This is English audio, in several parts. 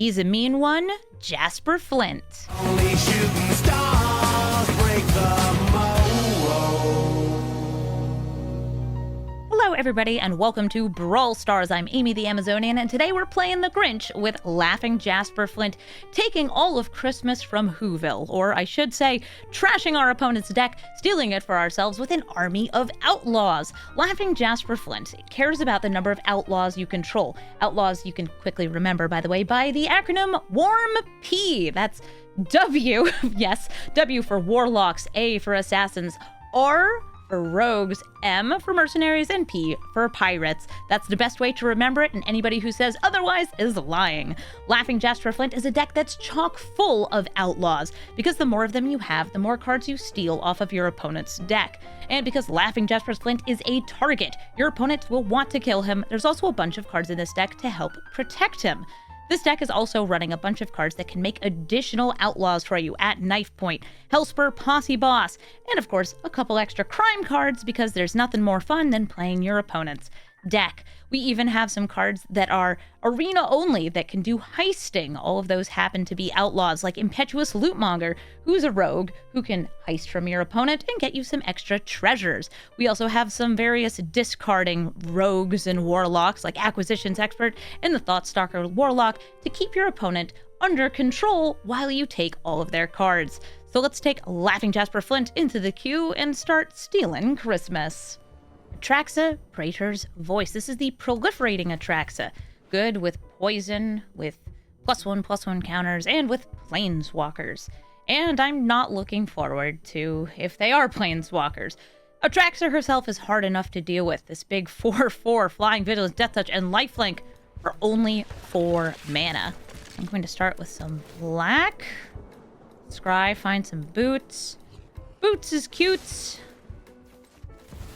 He's a mean one, Jasper Flint. Only shooting stars break the mold. Hello everybody and welcome to Brawl Stars. I'm Amy the Amazonian and today we're playing the Grinch with laughing Jasper Flint, taking all of Christmas from Whoville, or I should say, trashing our opponent's deck, stealing it for ourselves with an army of outlaws. Laughing Jasper Flint cares about the number of outlaws you control. Outlaws you can quickly remember, by the way, by the acronym WARM-P. That's W, yes, W for warlocks, A for assassins, R for rogues, M for mercenaries, and P for pirates. That's the best way to remember it, and anybody who says otherwise is lying. Laughing Jasper Flint is a deck that's chock full of outlaws, because the more of them you have, the more cards you steal off of your opponent's deck. And because Laughing Jasper Flint is a target, your opponent will want to kill him. There's also a bunch of cards in this deck to help protect him. This deck is also running a bunch of cards that can make additional outlaws for you at knife point, Hellspur, Posse Boss, and of course, a couple extra crime cards because there's nothing more fun than playing your opponent's deck. We even have some cards that are arena only that can do heisting. All of those happen to be outlaws, like Impetuous Lootmonger, who's a rogue who can heist from your opponent and get you some extra treasures. We also have some various discarding rogues and warlocks, like Acquisitions Expert and the Thoughtstalker Warlock, to keep your opponent under control while you take all of their cards. So let's take Laughing Jasper Flint into the queue and start stealing Christmas. Atraxa, Praetor's Voice. This is the proliferating Atraxa. Good with poison, with +1/+1 counters, and with planeswalkers. And I'm not looking forward to if they are planeswalkers. Atraxa herself is hard enough to deal with. This big 4/4 Flying Vigilance, Death Touch, and Lifelink for only 4 mana. I'm going to start with some black. Scry, find some boots. Boots is cute.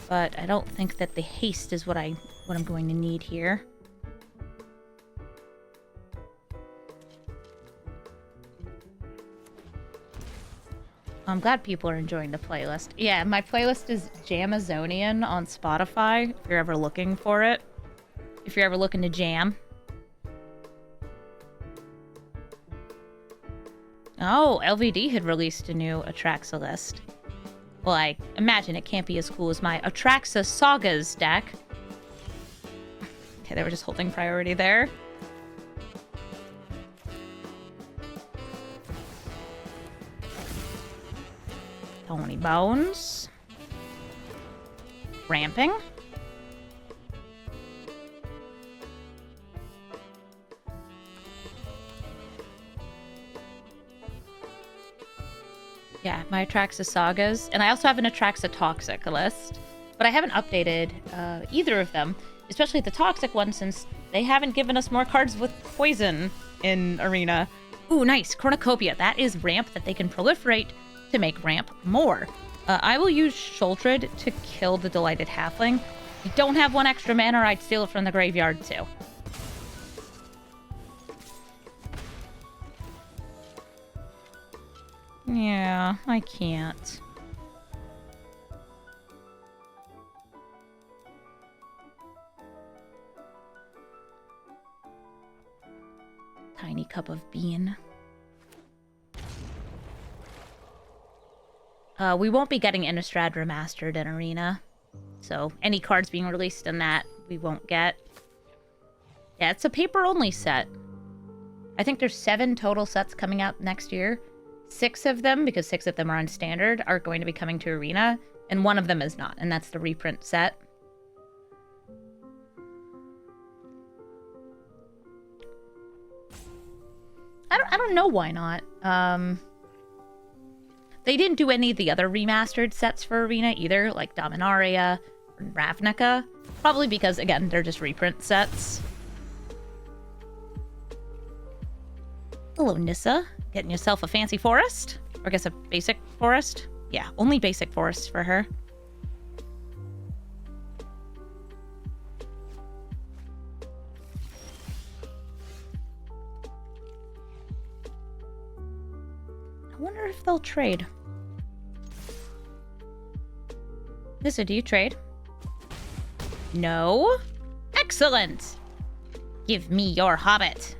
But I don't think that the haste is what I'm going to need here. I'm glad people are enjoying the playlist. Yeah, my playlist is Jamazonian on Spotify, if you're ever looking for it. If you're ever looking to jam. Oh, LVD had released a new Atraxa list. Well, I imagine it can't be as cool as my Atraxa Sagas deck. Okay, they were just holding priority there. Tony Bones. Ramping. Yeah, my Atraxa Sagas. And I also have an Atraxa Toxic list. But I haven't updated either of them, especially the Toxic one, since they haven't given us more cards with poison in Arena. Ooh, nice. Cornucopia. That is ramp that they can proliferate to make ramp more. I will use Sholtred to kill the Delighted Halfling. I don't have 1 extra mana, or I'd steal it from the graveyard too. Yeah, I can't. Tiny cup of bean. We won't be getting Innistrad Remastered in Arena. So any cards being released in that, we won't get. Yeah, it's a paper-only set. I think there's 7 total sets coming out next year. 6 of them, because 6 of them are on standard, are going to be coming to Arena, and 1 of them is not, and that's the reprint set. I don't know why not. They didn't do any of the other remastered sets for Arena either, like Dominaria or Ravnica. Probably because, again, they're just reprint sets. Hello, Nissa. Getting yourself a fancy forest? Or I guess a basic forest? Yeah, only basic forest for her. I wonder if they'll trade. Nissa, do you trade? No? Excellent! Give me your hobbit.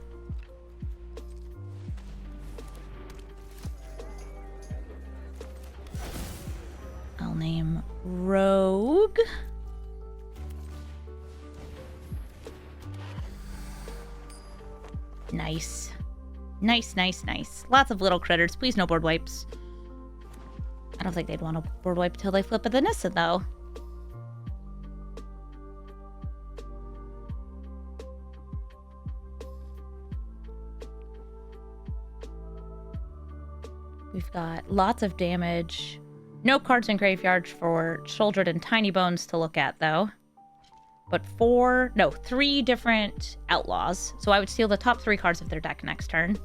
name Rogue. Nice. Nice, nice, nice. Lots of little critters. Please no board wipes. I don't think they'd want a board wipe till they flip a Nissa, though. We've got lots of damage. No cards in graveyard for Children and Tiny Bones to look at, though. But 3 different outlaws. So I would steal the top 3 cards of their deck next turn.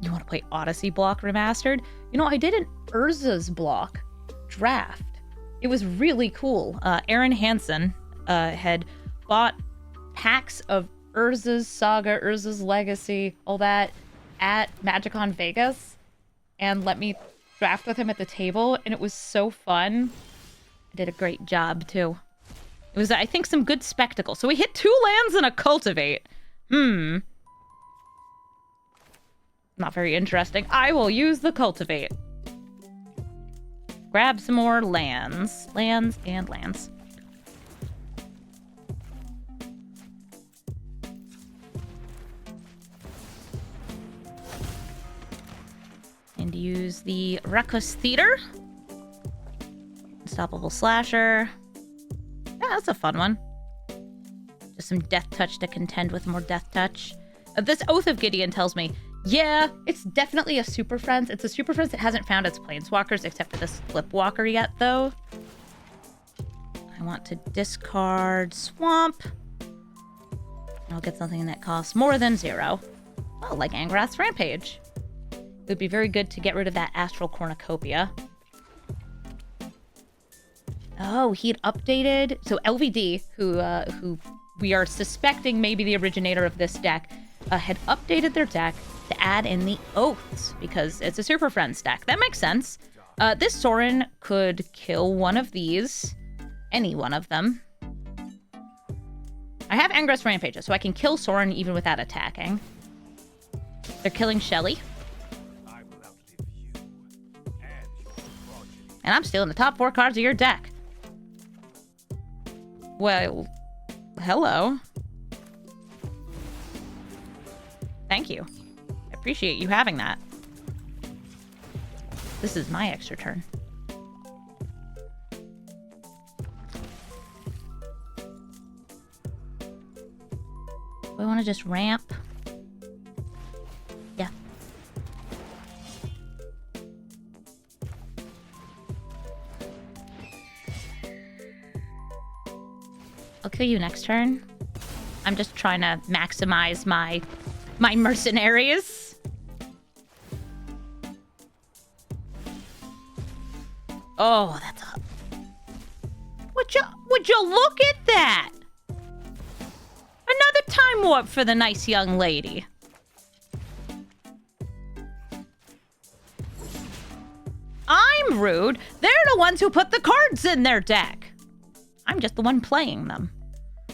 You want to play Odyssey block remastered? You know, I did an Urza's block draft. It was really cool. Aaron Hansen had bought packs of Urza's Saga, Urza's Legacy, all that at MagicCon Vegas, and let me draft with him at the table, and it was so fun. I did a great job, too. It was, I think, some good spectacle. So we hit 2 lands and a Cultivate. Not very interesting. I will use the Cultivate. Grab some more lands. Lands and lands. And use the Reckless Theater. Unstoppable Slasher. Yeah, that's a fun one. Just some Death Touch to contend with more Death Touch. This Oath of Gideon tells me, yeah, it's definitely a Super Friends. It's a Super Friends that hasn't found its Planeswalkers except for this Flipwalker yet, though. I want to discard Swamp. I'll get something that costs more than 0. Oh, like Angrath's Rampage. It would be very good to get rid of that Astral Cornucopia. Oh, he'd updated... So LVD, who we are suspecting may be the originator of this deck, had updated their deck to add in the Oaths, because it's a Super Friends deck. That makes sense. This Sorin could kill one of these. Any one of them. I have Angrath's Rampages, so I can kill Sorin even without attacking. They're killing Shelly. And I'm stealing the top 4 cards of your deck. Well, hello. Thank you. I appreciate you having that. This is my extra turn. We want to just ramp. Yeah. I'll kill you next turn. I'm just trying to maximize my mercenaries. Oh, that's up. Would you look at that? Another time warp for the nice young lady. I'm rude. They're the ones who put the cards in their deck. I'm just the one playing them.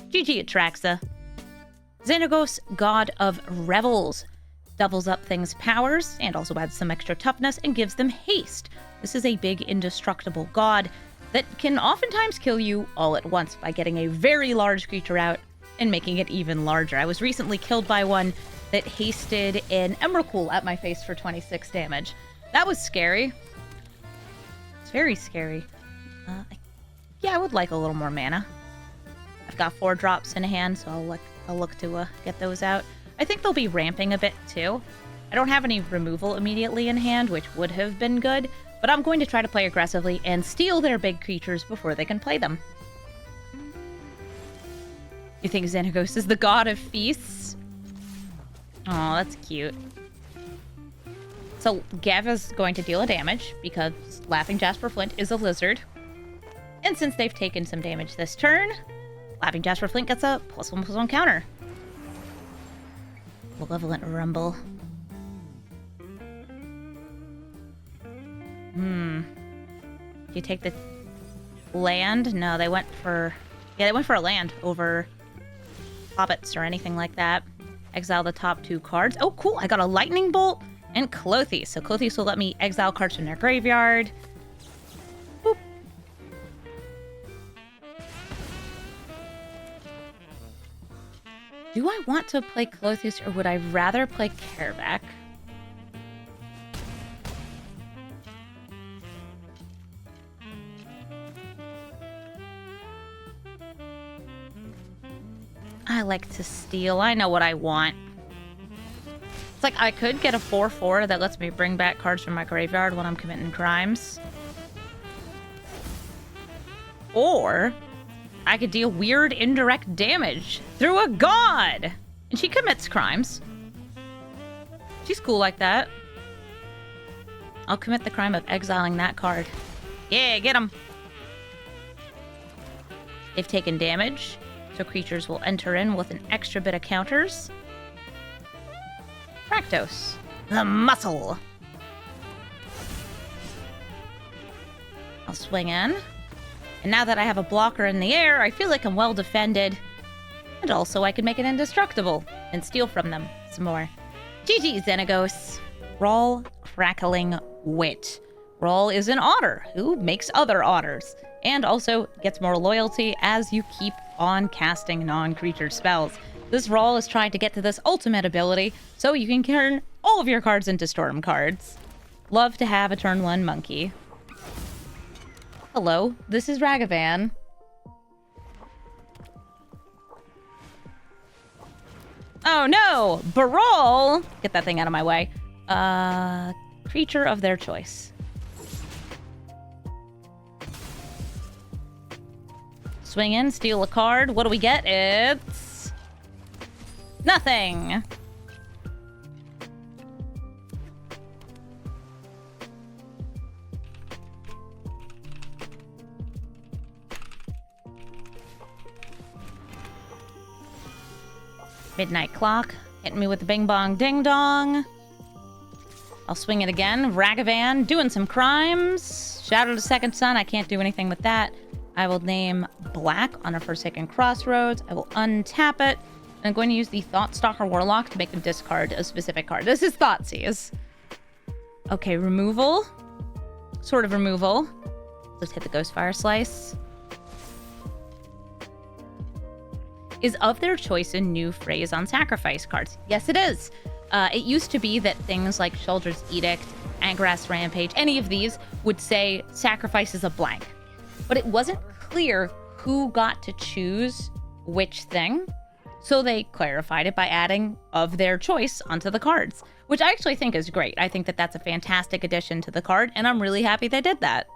GG Atraxa. Xenagos, God of Revels. Doubles up things' powers and also adds some extra toughness and gives them haste. This is a big indestructible god that can oftentimes kill you all at once by getting a very large creature out and making it even larger. I was recently killed by one that hasted an Emrakul at my face for 26 damage. That was scary. It's very scary. Yeah, I would like a little more mana. I've got 4 drops in hand, so I'll look to get those out. I think they'll be ramping a bit too. I don't have any removal immediately in hand, which would have been good, but I'm going to try to play aggressively and steal their big creatures before they can play them. You think Xenagos is the god of feasts? Oh, that's cute. So Gav is going to deal a damage because Laughing Jasper Flint is a lizard. And since they've taken some damage this turn, Laughing Jasper Flint gets a +1/+1 counter. Malevolent Rumble. Do you take the land? No, they went for... Yeah, they went for a land over hobbits or anything like that. exile the top 2 cards. Oh, cool. I got a Lightning Bolt and Clothies. So Clothies will let me exile cards from their graveyard. Boop. Do I want to play Clothies or would I rather play Careback? I like to steal. I know what I want. It's like I could get a 4/4 that lets me bring back cards from my graveyard when I'm committing crimes. Or I could deal weird indirect damage through a god. And she commits crimes. She's cool like that. I'll commit the crime of exiling that card. Yeah, get him. They've taken damage. So creatures will enter in with an extra bit of counters. Rakdos, the muscle. I'll swing in. And now that I have a blocker in the air, I feel like I'm well defended. And also I can make it indestructible and steal from them some more. GG, Xenagos. Brawl, Crackling Wit. Brawl is an otter who makes other otters. And also gets more loyalty as you keep on casting non-creature spells. This Brawl is trying to get to this ultimate ability so you can turn all of your cards into storm cards. Love to have a turn 1 monkey. Hello, this is Ragavan. Oh no! Brawl! Get that thing out of my way. Creature of their choice. Swing in, steal a card. What do we get? It's nothing. Midnight Clock. Hitting me with the bing bong ding dong. I'll swing it again. Ragavan doing some crimes. Shadow to Second Sun. I can't do anything with that. I will name black on a Forsaken Crossroads. I will untap it. I'm going to use the Thoughtstalker Warlock to make them discard a specific card. This is Thoughtseize. Okay, removal. Sort of removal. Let's hit the Ghostfire Slice. Is of their choice a new phrase on sacrifice cards? Yes, it is. It used to be that things like Sheoldred's Edict, Angrath's Rampage, any of these would say sacrifice is a blank. But it wasn't clear who got to choose which thing. So they clarified it by adding of their choice onto the cards, which I actually think is great. I think that that's a fantastic addition to the card, and I'm really happy they did that.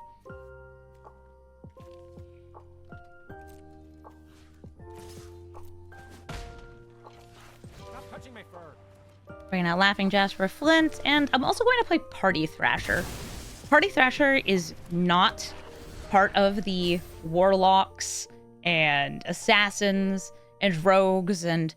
Stop touching my fur. Bringing out Laughing Jasper Flint, and I'm also going to play Party Thrasher. Party Thrasher is not part of the warlocks and assassins and rogues and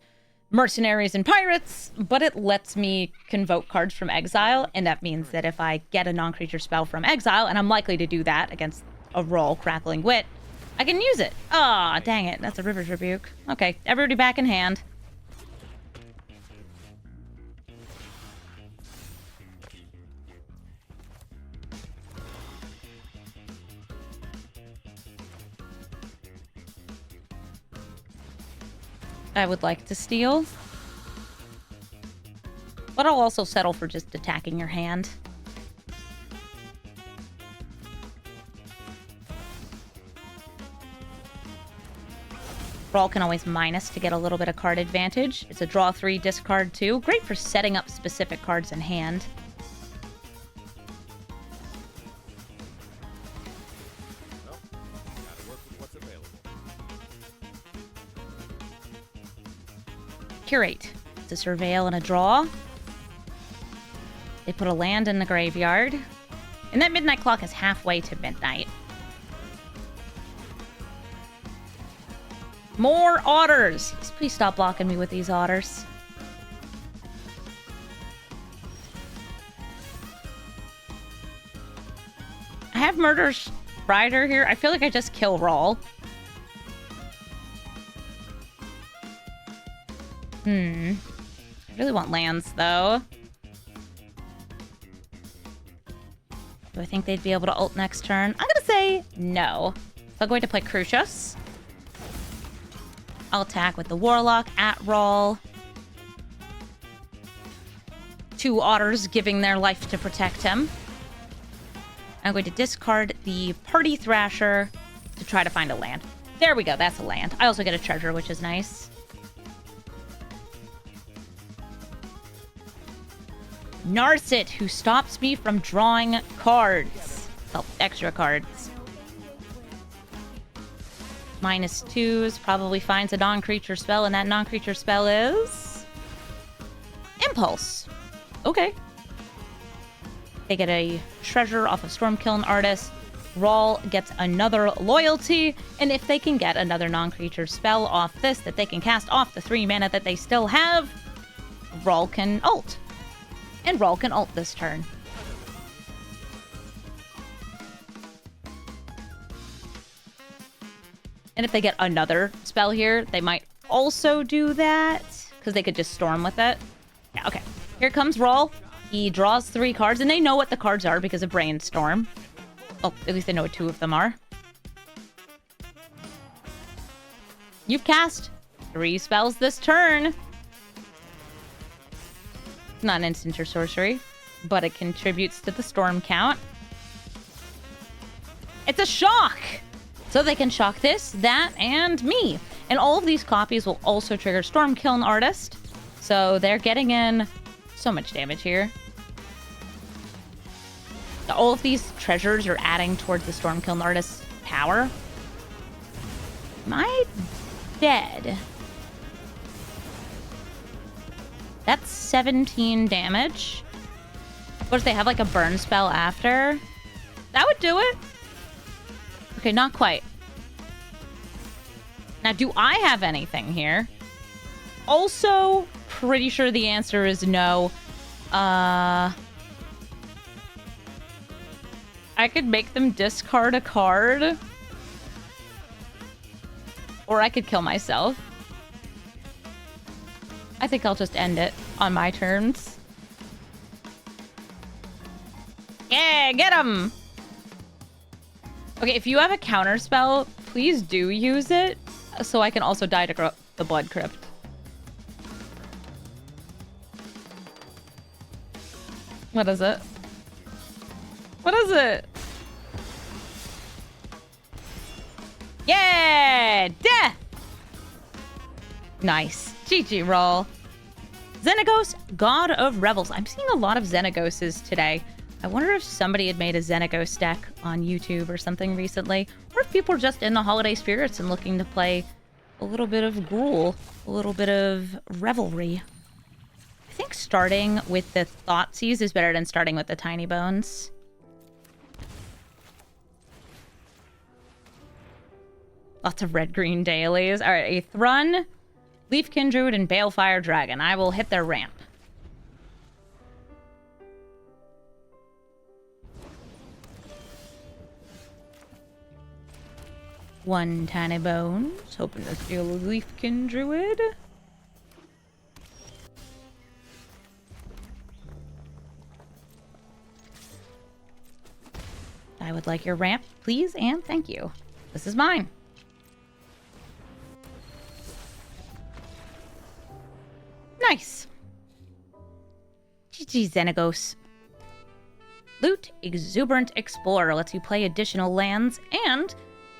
mercenaries and pirates, but it lets me convoke cards from exile, and that means that if I get a non-creature spell from exile, and I'm likely to do that against a Brawl Crackling Wit, I can use it. Ah, dang it, that's a River's Rebuke. Okay, everybody back in hand. I would like to steal. But I'll also settle for just attacking your hand. Brawl can always minus to get a little bit of card advantage. It's a draw 3, discard 2. Great for setting up specific cards in hand. Curate. It's a surveil and a draw. They put a land in the graveyard. And that Midnight Clock is halfway to midnight. More otters! Please stop blocking me with these otters. I have Murder's Rider here. I feel like I just kill Brawl. I really want lands, though. Do I think they'd be able to ult next turn? I'm gonna say no. So I'm going to play Crucius. I'll attack with the Warlock at Brawl. 2 otters giving their life to protect him. I'm going to discard the Party Thrasher to try to find a land. There we go, that's a land. I also get a treasure, which is nice. Narset, who stops me from drawing cards. Well, extra cards. -2s, probably finds a non-creature spell, and that non-creature spell is... Impulse. Okay. They get a treasure off of Stormkiln Artist. Brawl gets another loyalty, and if they can get another non-creature spell off this that they can cast off the 3 mana that they still have, Brawl can ult. And Brawl can ult this turn. And if they get another spell here, they might also do that, because they could just storm with it. Yeah, okay. Here comes Brawl. He draws 3 cards, and they know what the cards are because of Brainstorm. Oh, at least they know what 2 of them are. You've cast 3 spells this turn. It's not an instant or sorcery, but it contributes to the storm count. It's a shock! So they can shock this, that, and me. And all of these copies will also trigger Stormkiln Artist. So they're getting in so much damage here. All of these treasures are adding towards the Stormkiln Artist's power. Am I dead? That's 17 damage. What if they have like a burn spell after? That would do it. Okay, not quite. Now, do I have anything here? Also, pretty sure the answer is no. I could make them discard a card. Or I could kill myself. I think I'll just end it on my terms. Yeah, get him! Okay, if you have a counter spell, please do use it, so I can also die to the Blood Crypt. What is it? What is it? Yeah! Death! Nice. GG roll. Xenagos, God of Revels. I'm seeing a lot of Xenagoses today. I wonder if somebody had made a Xenagos deck on YouTube or something recently, or if people are just in the holiday spirits and looking to play a little bit of Gruul, a little bit of Revelry. I think starting with the Thoughtseize is better than starting with the Tiny Bones. Lots of red-green dailies. All right, a Thrun, Leafkin Druid, and Balefire Dragon. I will hit their ramp. One Tiny Bones, hoping to steal a Leafkin Druid. I would like your ramp, please, and thank you. This is mine. Nice. GG Xenagos. Loot Exuberant Explorer lets you play additional lands and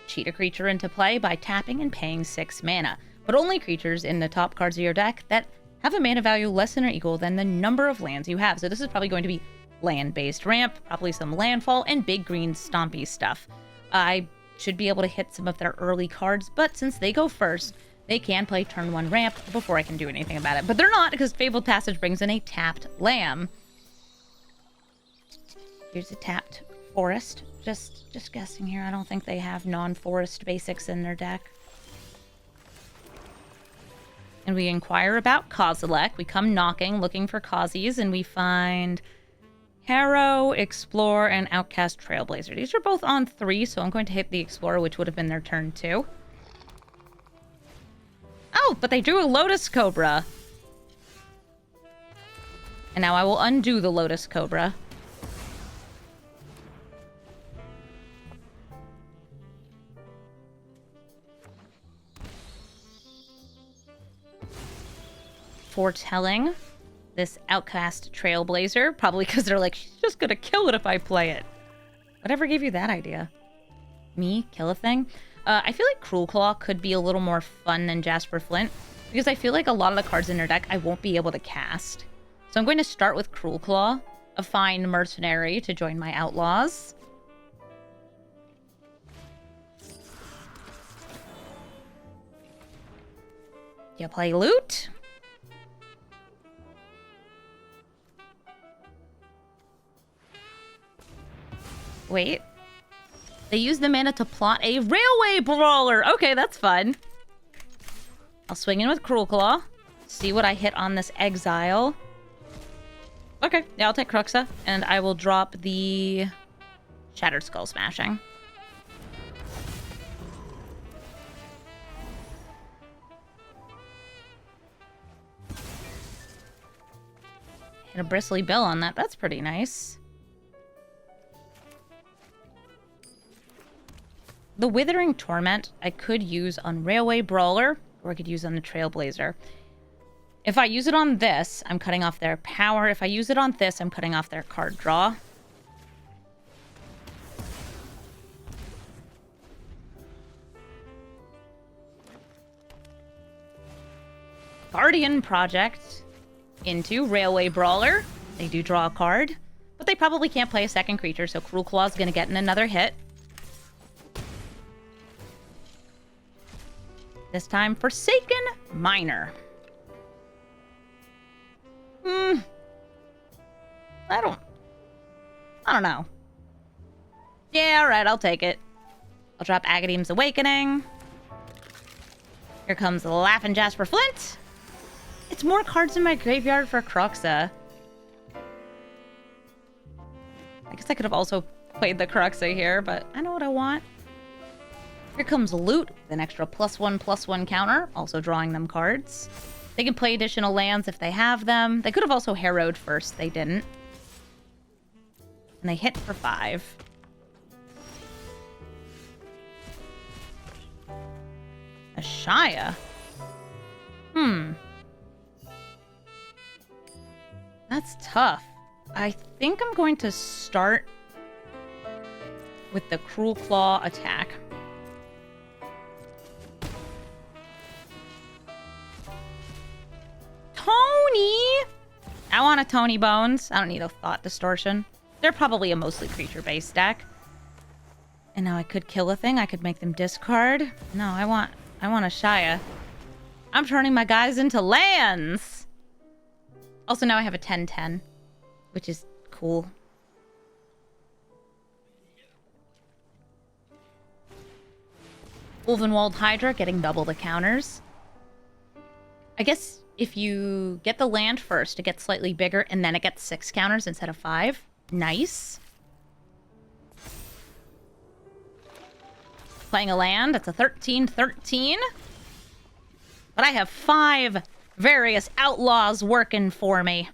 cheat a creature into play by tapping and paying 6 mana, but only creatures in the top cards of your deck that have a mana value less than or equal than the number of lands you have. So this is probably going to be land-based ramp, probably some landfall, and big green stompy stuff. I should be able to hit some of their early cards, but since they go first, they can play turn 1 ramp before I can do anything about it. But they're not, because Fabled Passage brings in a tapped lamb. Here's a tapped forest. Just guessing here. I don't think they have non-forest basics in their deck. And we inquire about Kozilek. We come knocking, looking for Kazi's, and we find Harrow, Explore, and Outcast Trailblazer. These are both on 3, so I'm going to hit the Explorer, which would have been their turn 2. Oh, but they drew a Lotus Cobra. And now I will undo the Lotus Cobra. Foretelling this outcast trailblazer, probably because they're like, she's just gonna kill it if I play it. Whatever gave you that idea? Me? Kill a thing? I feel like Cruel Claw could be a little more fun than Jasper Flint, because I feel like a lot of the cards in their deck I won't be able to cast. So I'm going to start with Cruel Claw, a fine mercenary to join my outlaws. You play loot? Wait. They use the mana to plot a railway brawler. Okay, that's fun. I'll swing in with Cruel Claw. See what I hit on this exile. Okay, yeah, I'll take Atraxa, and I will drop the Shattered Skull Smashing. Hit a Bristly Bill on that. That's pretty nice. The Withering Torment I could use on Railway Brawler, or I could use on the Trailblazer. If I use it on this, I'm cutting off their power. If I use it on this, I'm cutting off their card draw. Guardian Project into Railway Brawler. They do draw a card, but they probably can't play a second creature, so Cruel Claw is going to get in another hit. This time, Forsaken Miner. I don't know. Yeah, alright, I'll take it. I'll drop Agadeem's Awakening. Here comes the Laughing Jasper Flint. It's more cards in my graveyard for Atraxa. I guess I could have also played the Atraxa here, but I know what I want. Here comes Loot, with an extra +1/+1 counter, also drawing them cards. They can play additional lands if they have them. They could have also Harrowed first, they didn't. And they hit for 5. Ashaya? That's tough. I think I'm going to start with the Cruel Claw attack. Tony! I want a Tony Bones. I don't need a Thought Distortion. They're probably a mostly creature-based deck. And now I could kill a thing. I could make them discard. No, I want a Shia. I'm turning my guys into lands! Also, now I have a 10/10, which is cool. Ulvenwald Hydra getting double the counters. I guess if you get the land first, it gets slightly bigger, and then it gets 6 counters instead of 5. Nice. Playing a land, that's a 13/13. But I have 5 various outlaws working for me.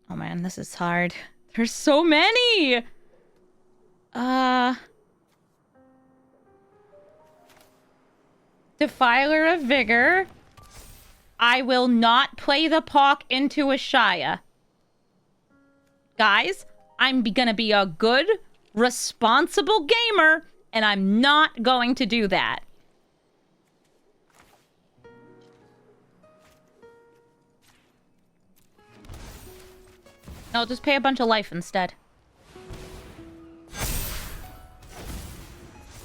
Oh man, this is hard. There's so many! Defiler of Vigor. I will not play the Pawk into a Shia. Guys, I'm gonna be a good, responsible gamer, and I'm not going to do that. No, just pay a bunch of life instead.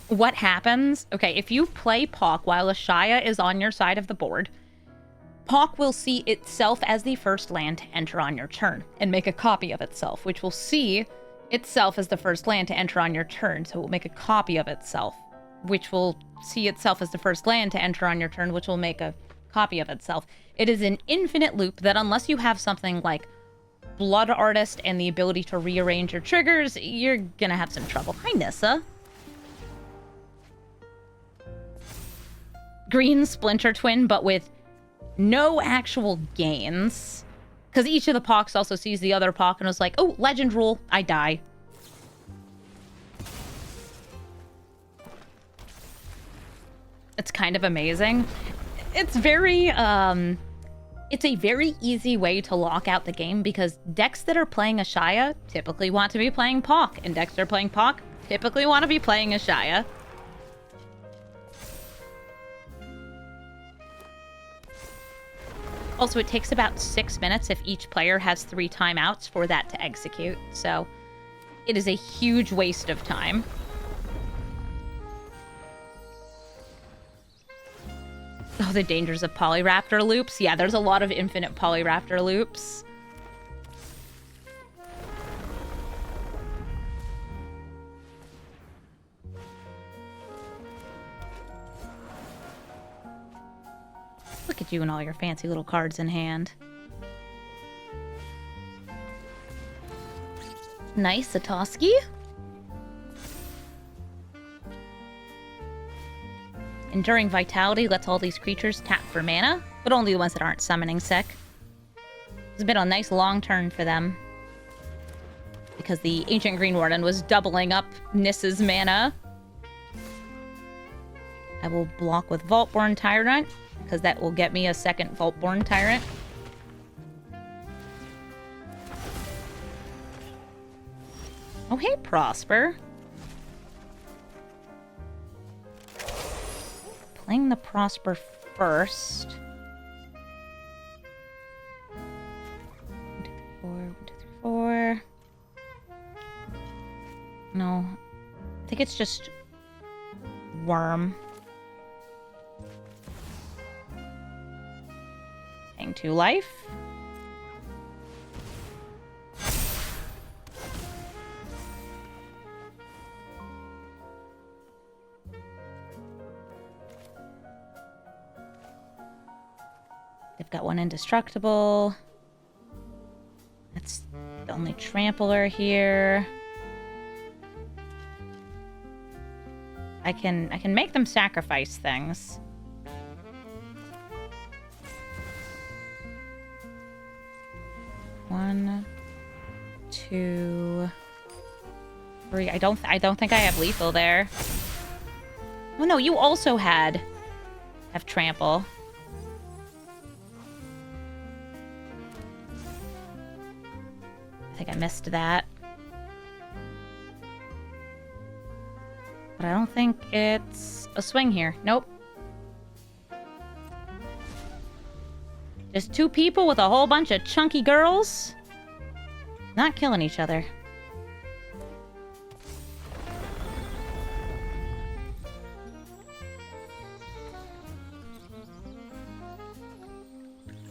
What happens? Okay, if you play Pawk while a Shia is on your side of the board, Pawk will see itself as the first land to enter on your turn and make a copy of itself, which will see itself as the first land to enter on your turn. So it will make a copy of itself, which will see itself as the first land to enter on your turn, which will make a copy of itself. It is an infinite loop that unless you have something like Blood Artist and the ability to rearrange your triggers, you're gonna have some trouble. Hi, Nissa. Green Splinter Twin, but with no actual gains. Because each of the Poks also sees the other Pok and was like, oh, legend rule, I die. It's kind of amazing. It's very, it's a very easy way to lock out the game because decks that are playing Ashaya typically want to be playing Pok, and decks that are playing Pok typically want to be playing Ashaya. Also, it takes about 6 minutes if each player has 3 timeouts for that to execute, so it is a huge waste of time. Oh, the dangers of Polyraptor loops. Yeah, there's a lot of infinite Polyraptor loops. Look at you and all your fancy little cards in hand. Nice, Satoshi. Enduring Vitality lets all these creatures tap for mana, but only the ones that aren't summoning sick. It's been a nice long turn for them. Because the Ancient Green Warden was doubling up Niss's mana. I will block with Vaultborn Tyrant, because that will get me a second Vaultborn Tyrant. Oh, hey, Prosper. Playing the Prosper first. 1, 2, 3, 4, 1, 2, 3, 4. No. I think it's just Worm. Hang 2 life. They've got 1 indestructible. That's the only trampler here. I can make them sacrifice things. One, 2, 3. I don't think I have lethal there. Oh no, you also have trample. I think I missed that. But I don't think it's a swing here. Nope. Just 2 people with a whole bunch of chunky girls. Not killing each other.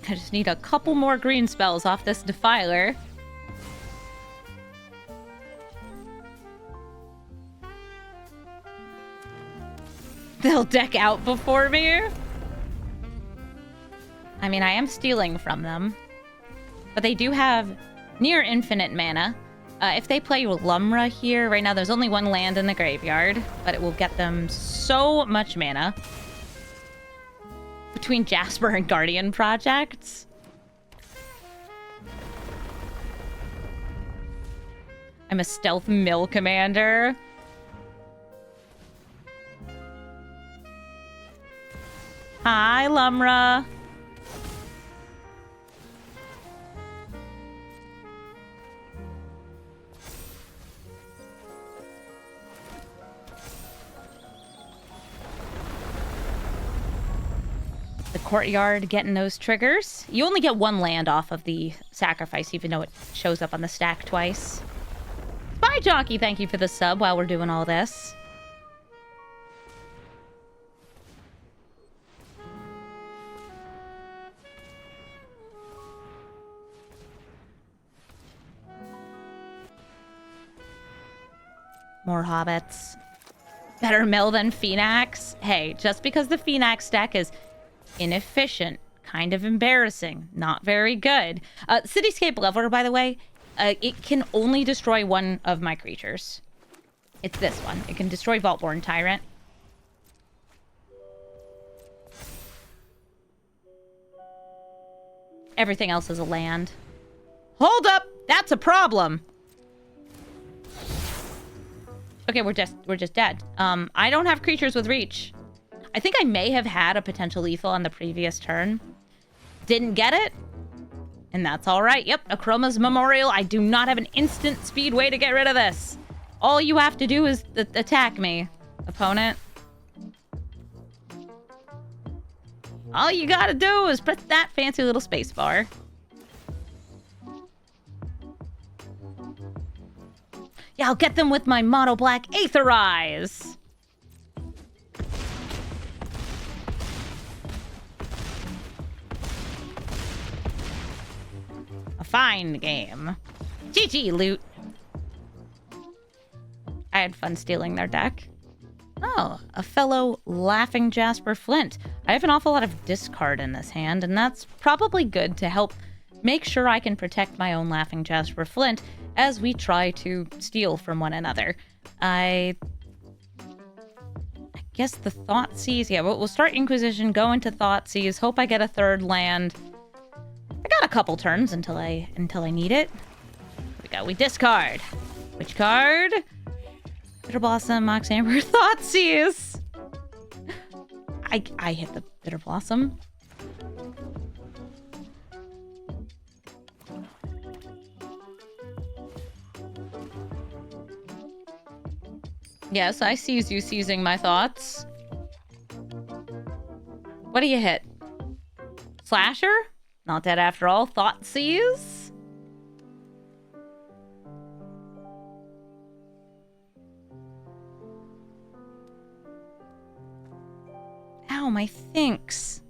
I just need a couple more green spells off this Defiler. They'll deck out before me. I mean, I am stealing from them. But they do have near infinite mana. If they play Lumra here, right now there's only 1 land in the graveyard, but it will get them so much mana. Between Jasper and Guardian projects. I'm a stealth mill commander. Hi, Lumra. The courtyard getting those triggers. You only get 1 land off of the sacrifice, even though it shows up on the stack twice. Bye, Jockey. Thank you for the sub while we're doing all this. More hobbits. Better mill than Phoenix. Hey, just because the Phoenix deck is inefficient, kind of embarrassing, not very good. Cityscape Leveler, by the way, it can only destroy 1 of my creatures. It's this one. It can destroy Vaultborn Tyrant. Everything else is a land. Hold up! That's a problem! Okay, we're just dead. I don't have creatures with reach. I think I may have had a potential lethal on the previous turn. Didn't get it? And that's alright. Yep, Achroma's Memorial. I do not have an instant speed way to get rid of this. All you have to do is attack me, opponent. All you gotta do is press that fancy little space bar. Yeah, I'll get them with my Mono Black Aetherize. A fine game. GG, loot. I had fun stealing their deck. Oh, a fellow Laughing Jasper Flint. I have an awful lot of discard in this hand, and that's probably good to help make sure I can protect my own Laughing Jasper Flint as we try to steal from one another. I guess the Thoughtseize. Yeah, we'll start Inquisition, go into Thoughtseize, hope I get a third land. I got a couple turns until I need it. We discard. Which card? Bitter Blossom, Mox Amber, Thoughtseize. I hit the Bitter Blossom. Yes, I seize you seizing my thoughts. What do you hit? Slasher? Not dead after all. Thoughtseize? Ow, my thinks.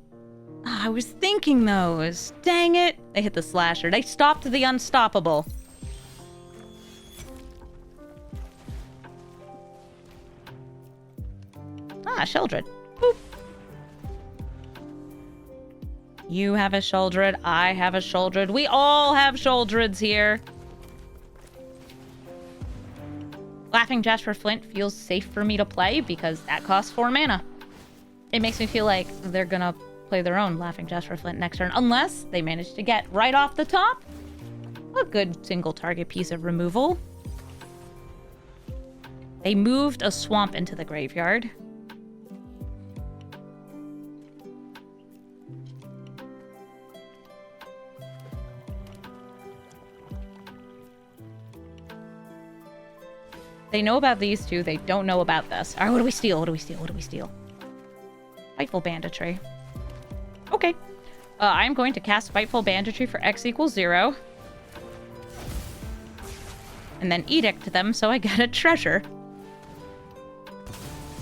I was thinking those. Dang it. They hit the slasher. They stopped the unstoppable. Sheldred. Boop. You have a Sheldred. I have a Sheldred. We all have Sheldreds here. Laughing Jasper Flint feels safe for me to play because that costs 4 mana. It makes me feel like they're gonna play their own Laughing Jasper Flint next turn, unless they manage to get right off the top a good single target piece of removal. They moved a swamp into the graveyard. They know about these two. They don't know about this. All right, what do we steal? What do we steal? What do we steal? Spiteful Banditry. Okay. I'm going to cast Spiteful Banditry for X equals 0. And then Edict them so I get a treasure.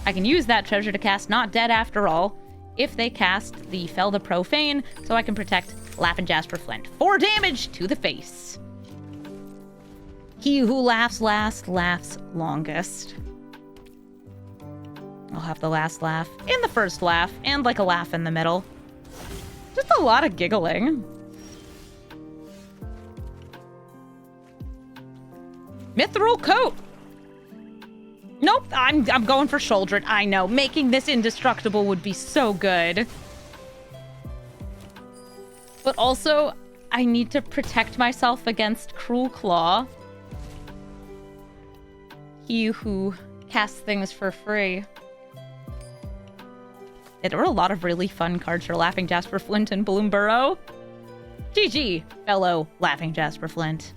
I can use that treasure to cast Not Dead After All if they cast the Fell the Profane so I can protect Laughing Jasper Flint. 4 damage to the face. He who laughs last laughs longest. I'll have the last laugh and the first laugh and like a laugh in the middle. Just a lot of giggling. Mithril Coat. Nope, I'm going for Sheldred. I know, making this indestructible would be so good. But also, I need to protect myself against Cruel Claw. He who casts things for free. There were a lot of really fun cards for Laughing Jasper Flint and Bloomburrow. GG, fellow Laughing Jasper Flint.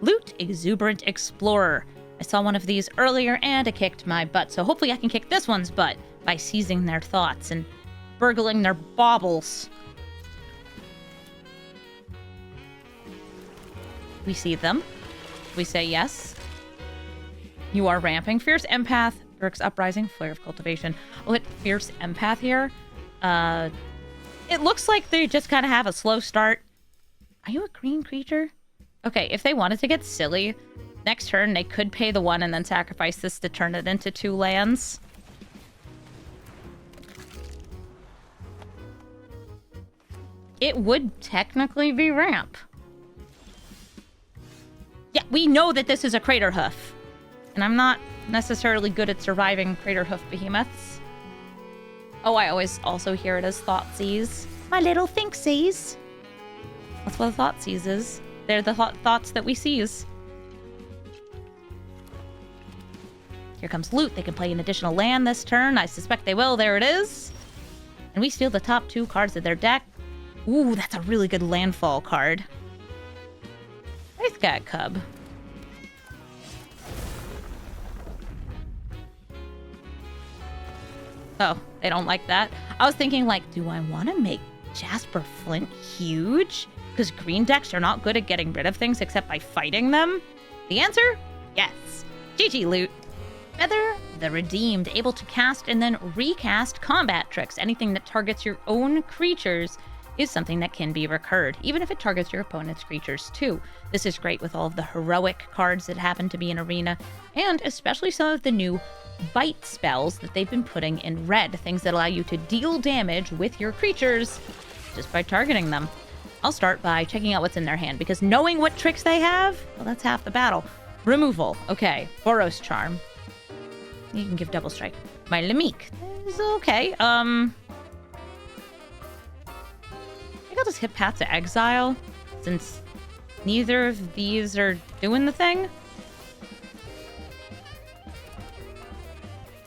Loot Exuberant Explorer. I saw one of these earlier and it kicked my butt, so hopefully I can kick this one's butt by seizing their thoughts and burgling their baubles. We see them. We say yes. You are ramping. Fierce Empath, Urk's Uprising, Flare of Cultivation. I'll hit Fierce Empath here. It looks like they just kind of have a slow start. Are you a green creature? Okay, if they wanted to get silly, next turn they could pay the 1 and then sacrifice this to turn it into 2 lands. It would technically be ramp. Yeah, we know that this is a Crater Hoof. And I'm not necessarily good at surviving Crater Hoof behemoths. Oh, I always also hear it as Thoughtseize. My little Thinksies. That's what a Thoughtseize is. They're the thoughts that we seize. Here comes loot. They can play an additional land this turn. I suspect they will. There it is. And we steal the top 2 cards of their deck. Ooh, that's a really good landfall card. Nice cat cub. Oh, they don't like that. I was thinking, like, do I want to make Jasper Flint huge? Because green decks are not good at getting rid of things except by fighting them? The answer? Yes. GG loot. Feather the Redeemed, able to cast and then recast combat tricks. Anything that targets your own creatures is something that can be recurred, even if it targets your opponent's creatures too. This is great with all of the heroic cards that happen to be in Arena, and especially some of the new bite spells that they've been putting in red, things that allow you to deal damage with your creatures just by targeting them. I'll start by checking out what's in their hand, because knowing what tricks they have, well, that's half the battle. Removal. Okay. Boros Charm. You can give double strike. My Lemique. Is okay. I think I'll just hit Path to Exile, since neither of these are doing the thing.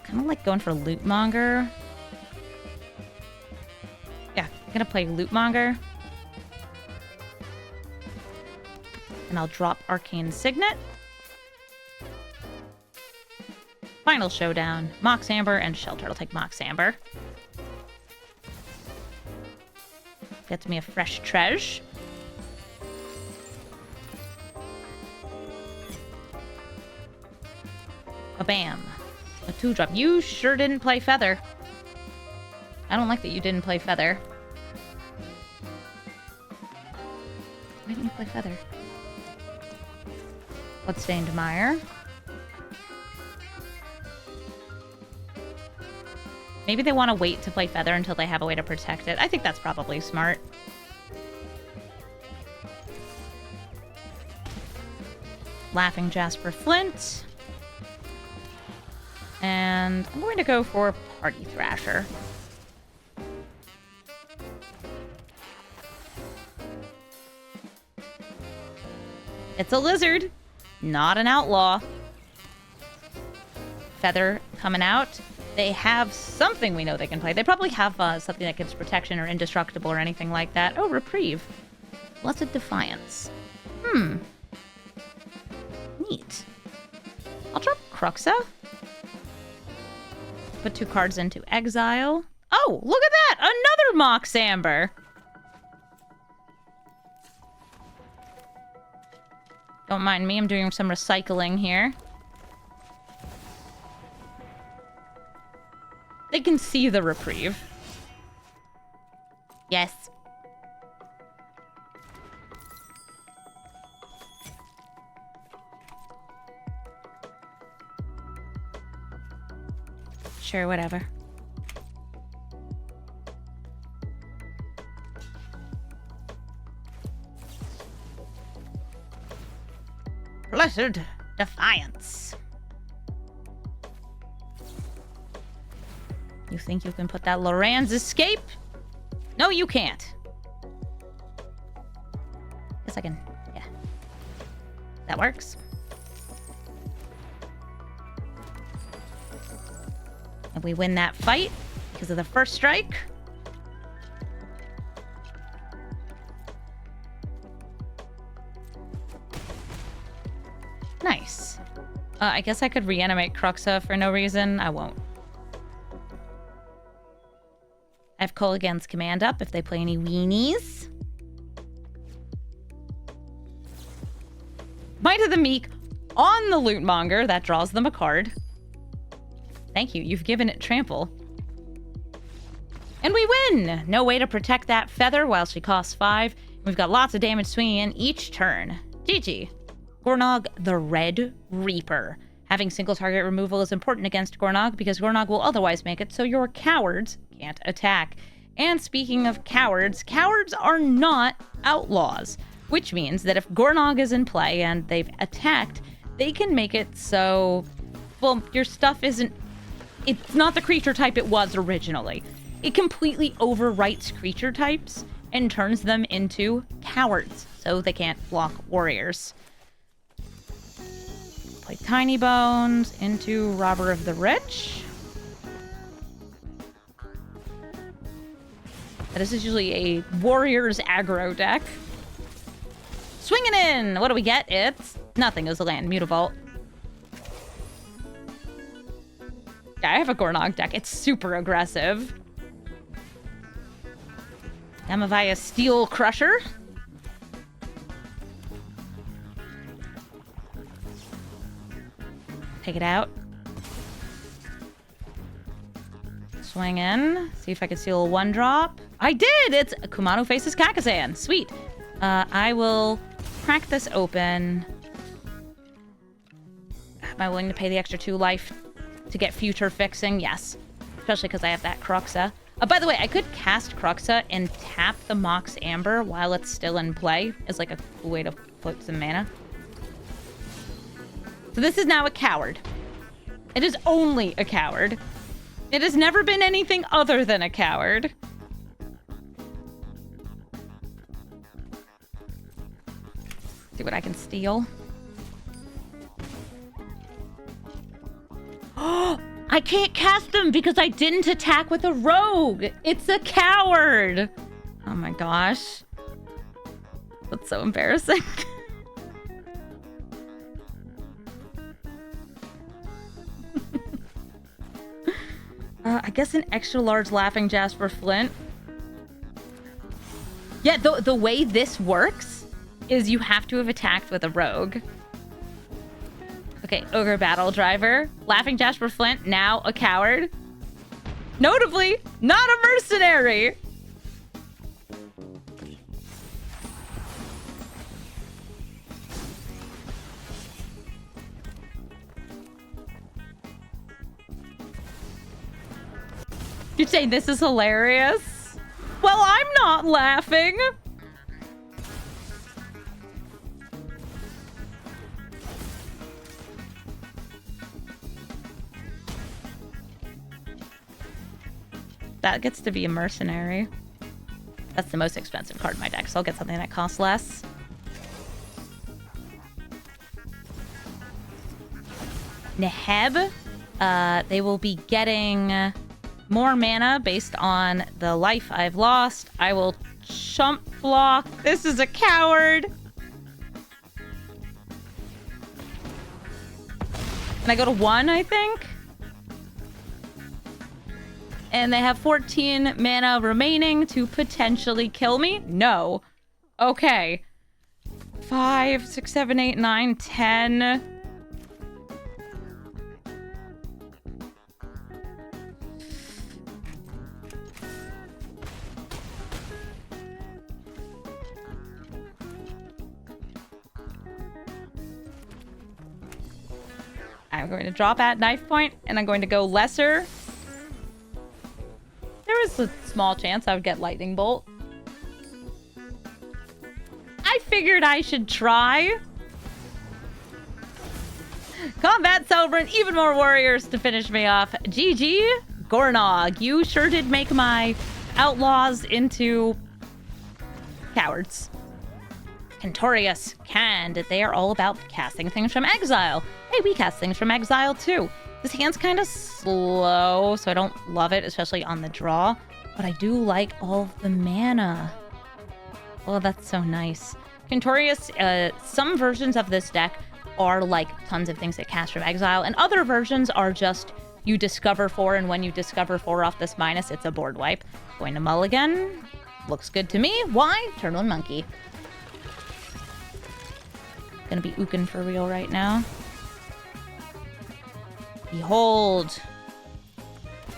Kind of like going for Lootmonger. Yeah, I'm gonna play Lootmonger. And I'll drop Arcane Signet. Final Showdown. Mox Amber and Shelter. I'll take Mox Amber. Gets me a fresh treasure. A bam. A 2-drop. You sure didn't play Feather. I don't like that you didn't play Feather. Why didn't you play Feather? Bloodstained Mire. Maybe they want to wait to play Feather until they have a way to protect it. I think that's probably smart. Laughing Jasper Flint. And I'm going to go for Party Thrasher. It's a lizard, not an outlaw. Feather coming out. They have something we know they can play. They probably have something that gives protection or indestructible or anything like that. Oh, Reprieve. Blessed Defiance. Neat. I'll drop Atraxa. Put 2 cards into exile. Oh, look at that! Another Mox Amber! Don't mind me, I'm doing some recycling here. They can see the Reprieve. Yes. Sure, whatever. Blessed Defiance. You think you can put that Loran's Escape? No, you can't. Guess I can, yeah. That works. And we win that fight because of the first strike. Nice. I guess I could reanimate Atraxa for no reason. I won't. I have Kolaghan's command up if they play any weenies. Might of the Meek on the Lootmonger. That draws them a card. Thank you. You've given it trample. And we win! No way to protect that Feather while she costs 5. We've got lots of damage swinging in each turn. GG. Gornog the Red Reaper. Having single target removal is important against Gornog because Gornog will otherwise make it so your cowards can't attack. And speaking of cowards, cowards are not outlaws, which means that if Gornog is in play and they've attacked, they can make it so, well, your stuff isn't, it's not the creature type it was originally. It completely overwrites creature types and turns them into cowards, so they can't block warriors. Play Tiny Bones into Robber of the Rich. This is usually a warrior's aggro deck. Swinging in! What do we get? It's nothing. It was a land. Mutavault. Yeah, I have a Gornog deck. It's super aggressive. Amalia Steel Crusher. Take it out. Swing in. See if I can steal a 1-drop. I did! It's Kumano faces Kakazan. Sweet. I will crack this open. Am I willing to pay the extra 2 life to get future fixing? Yes. Especially because I have that Atraxa. By the way, I could cast Atraxa and tap the Mox Amber while it's still in play as like a cool way to flip some mana. So this is now a coward. It is only a coward. It has never been anything other than a coward. See what I can steal. Oh! I can't cast them because I didn't attack with a rogue. It's a coward. Oh my gosh. That's so embarrassing. I guess an extra large Laughing Jasper Flint. Yeah, the way this works is you have to have attacked with a rogue. Okay, Ogre Battle Driver. Laughing Jasper Flint, now a coward. Notably, not a mercenary. You'd say this is hilarious? Well, I'm not laughing. That gets to be a mercenary. That's the most expensive card in my deck, so I'll get something that costs less. Neheb. They will be getting more mana based on the life I've lost. I will chump block. This is a coward. And I go to 1, I think. And they have 14 mana remaining to potentially kill me? No. Okay. 5, 6, 7, 8, 9, 10. I'm going to drop at knife point, and I'm going to go lesser. There was a small chance I would get lightning bolt. I figured I should try. Combat Celebrant, even more warriors to finish me off. GG, Gornog. You sure did make my outlaws into cowards. Quintorius, canned. They are all about casting things from exile. Hey, we cast things from exile too. This hand's kind of slow, so I don't love it, especially on the draw. But I do like all of the mana. Oh, that's so nice. Quintorius, some versions of this deck are like tons of things that cast from exile, and other versions are just you discover 4, and when you discover 4 off this minus, it's a board wipe. Going to mulligan. Looks good to me. Why? Turn 1 monkey. Gonna be ookin for real right now. Behold.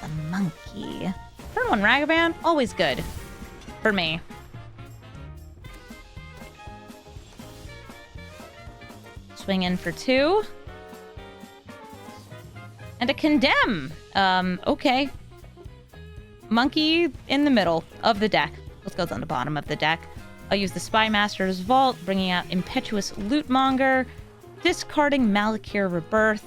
The monkey. Turn 1 Ragavan, always good. For me. Swing in for 2. And a condemn. Okay. Monkey in the middle of the deck. Let's go on the bottom of the deck. I'll use the Spymaster's Vault, bringing out Impetuous Lootmonger, discarding Malakir Rebirth,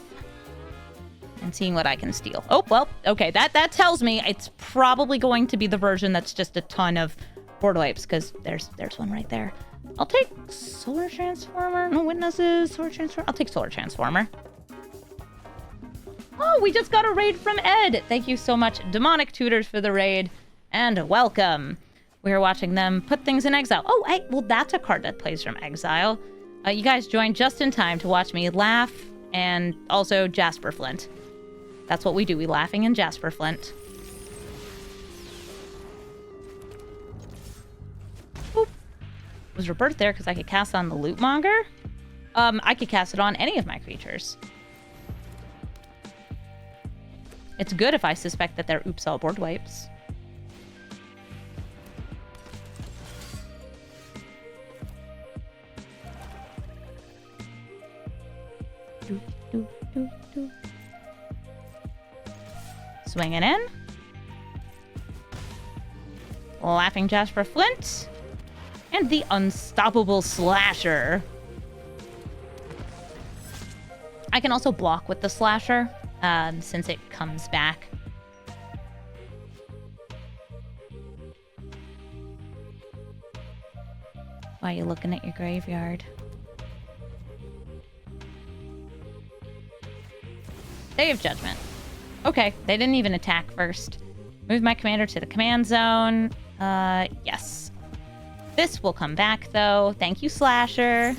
and seeing what I can steal. Oh, well, okay, that tells me it's probably going to be the version that's just a ton of board wipes, because there's one right there. I'll take Solar Transformer. No witnesses. Solar Transformer. I'll take Solar Transformer. Oh, we just got a raid from Ed. Thank you so much, Demonic Tutors, for the raid. And welcome. We are watching them put things in exile. Oh, well, that's a card that plays from exile. You guys joined just in time to watch me laugh and also Jasper Flint. That's what we do. We laughing in Jasper Flint. Boop. Was Rebirth there because I could cast on the Loot Monger? I could cast it on any of my creatures. It's good if I suspect that they're oops all board wipes. Do, do, do, do. Swinging in. Laughing Jasper Flint. And the Unstoppable Slasher. I can also block with the Slasher, since it comes back. Why are you looking at your graveyard? Day of Judgment. Okay, they didn't even attack first. Move my commander to the command zone. Yes. This will come back, though. Thank you, Slasher.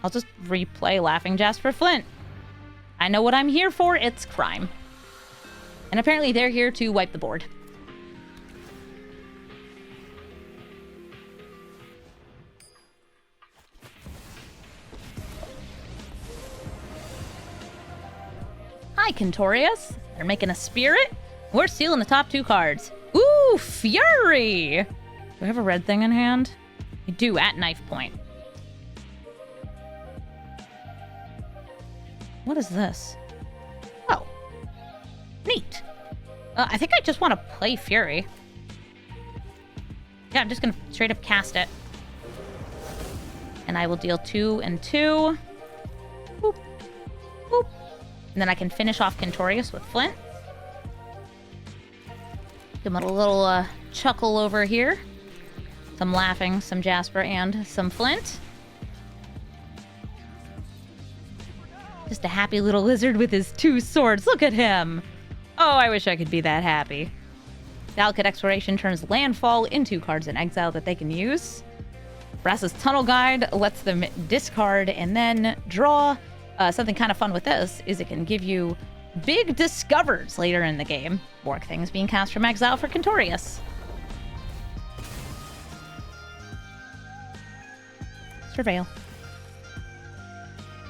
I'll just replay Laughing Jasper Flint. I know what I'm here for. It's crime. And apparently they're here to wipe the board. Hi, Quintorius. They're making a spirit. We're stealing the top 2 cards. Ooh, Fury! Do I have a red thing in hand? I do, at knife point. What is this? Oh. Neat. I think I just want to play Fury. Yeah, I'm just going to straight up cast it. And I will deal 2 and 2. Boop. Boop. And then I can finish off Quintorius with Flint. Give him a little chuckle over here. Some laughing, some Jasper, and some Flint. Just a happy little lizard with his 2 swords. Look at him. Oh, I wish I could be that happy. Delicate Exploration turns landfall into cards in exile that they can use. Brass's Tunnel Guide lets them discard and then draw. Something kind of fun with this is it can give you big discovers later in the game. Work things being cast from exile for Quintorius. Surveil.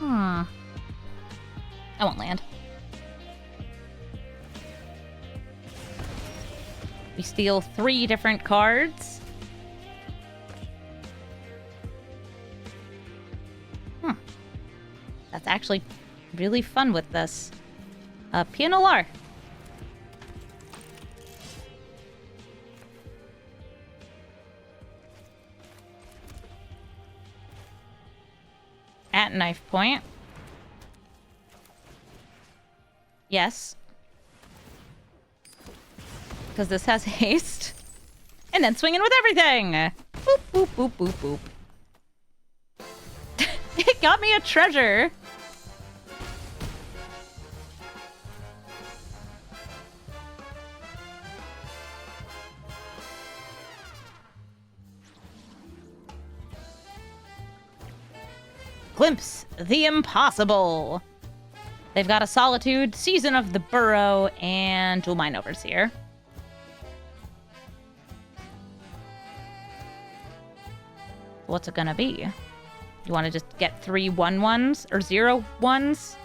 I won't land. We steal 3 different cards. That's actually really fun with this. Piano Loor. At knife point. Yes. Because this has haste. And then swinging with everything. Boop, boop, boop, boop, boop. It got me a treasure. Glimpse the impossible. They've got a Solitude, Season of the Burrow, and Dual Mind Overseer. What's it gonna be? You want to just get 3 1/1s or 0 1s?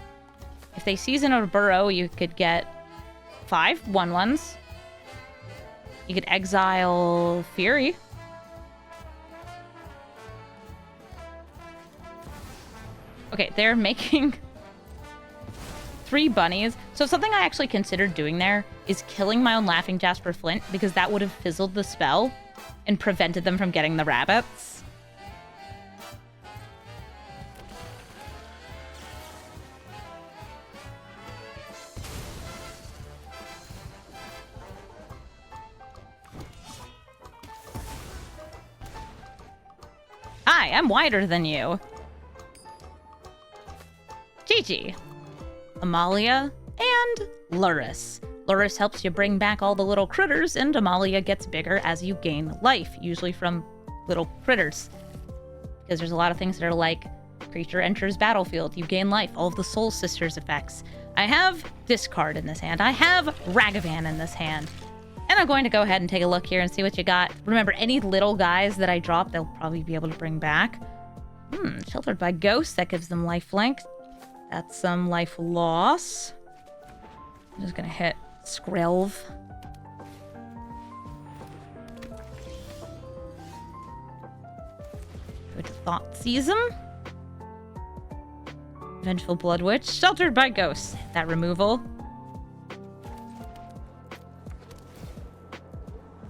If they Season of the Burrow, you could get 5 1/1s. You could exile Fury. Okay, they're making 3 bunnies. So something I actually considered doing there is killing my own Laughing Jasper Flint, because that would have fizzled the spell and prevented them from getting the rabbits. Hi, I'm wider than you. Gigi. Amalia, and Lurrus. Lurrus helps you bring back all the little critters, and Amalia gets bigger as you gain life, usually from little critters. Because there's a lot of things that are like, creature enters battlefield, you gain life, all of the Soul Sisters effects. I have Discard in this hand. I have Ragavan in this hand. And I'm going to go ahead and take a look here and see what you got. Remember, any little guys that I drop, they'll probably be able to bring back. Sheltered by Ghosts, that gives them lifelink. That's some life loss. I'm just gonna hit Skrelv. Go to Thoughtseize. Vengeful Blood Witch. Sheltered by Ghosts. That removal.